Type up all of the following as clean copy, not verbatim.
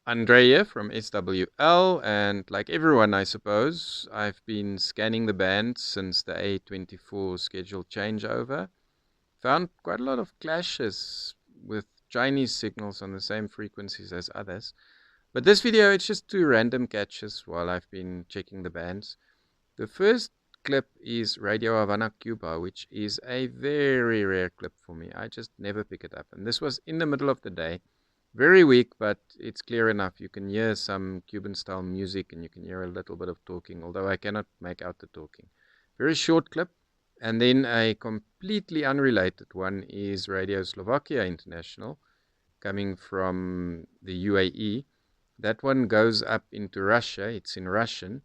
Andre here from SWL, and like everyone, I suppose, I've been scanning the band since the A24 schedule changeover. Found quite a lot of clashes with Chinese signals on the same frequencies as others. But this video, it's just two random catches while I've been checking the bands. The first clip is Radio Habana Cuba, which is a very rare clip for me. I just never pick it up. And this was in the middle of the day. Very weak, but it's clear enough. You can hear some Cuban-style music and you can hear a little bit of talking, although I cannot make out the talking. Very short clip. And then a completely unrelated one is Radio Slovakia International, coming from the UAE. That one goes up into Russia. It's in Russian.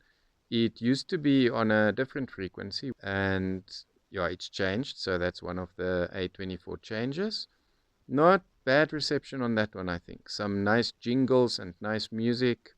It used to be on a different frequency, and yeah, it's changed. So that's one of the A24 changes. Not bad reception on that one, I think. Some nice jingles and nice music.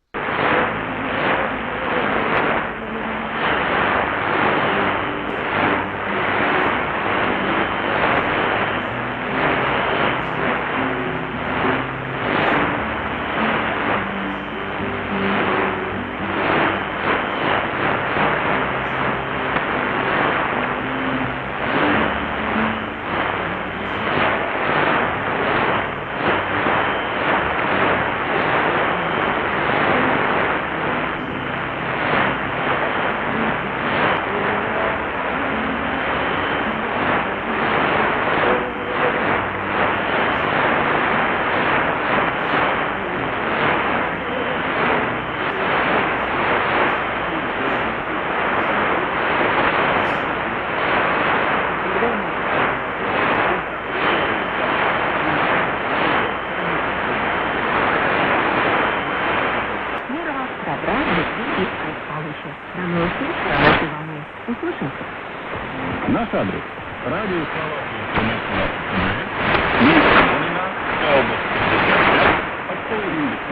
Наш адрес – Radio Slovakia International, Минская область, 55, подпол индекс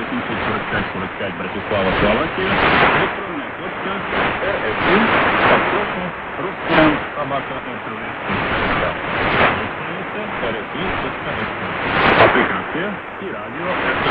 845-45, Братислава, Словакия, электронная почта, РФ1, подсоку, Руслан, собака, НТВ, страница, РФ1.СТ, аппликация и радио РТВ.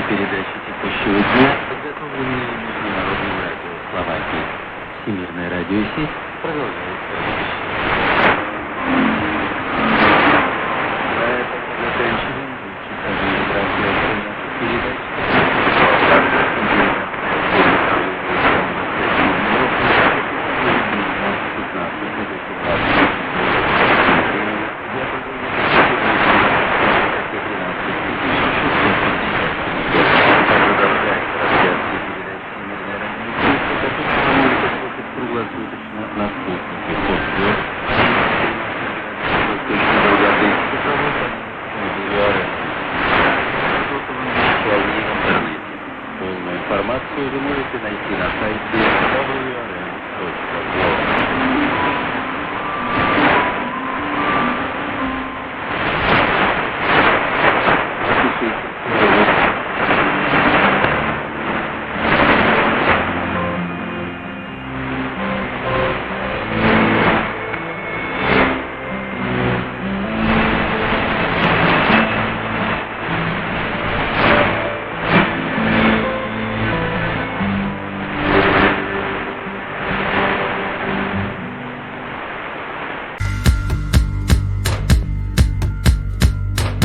Передачи текущего дня, подготовленные Международным радио Словакии. Всемирная радиосеть продолжает заканчиваем двухчасовые трансляции наших передач. Информацию вы можете найти на сайте www.slovakia.org.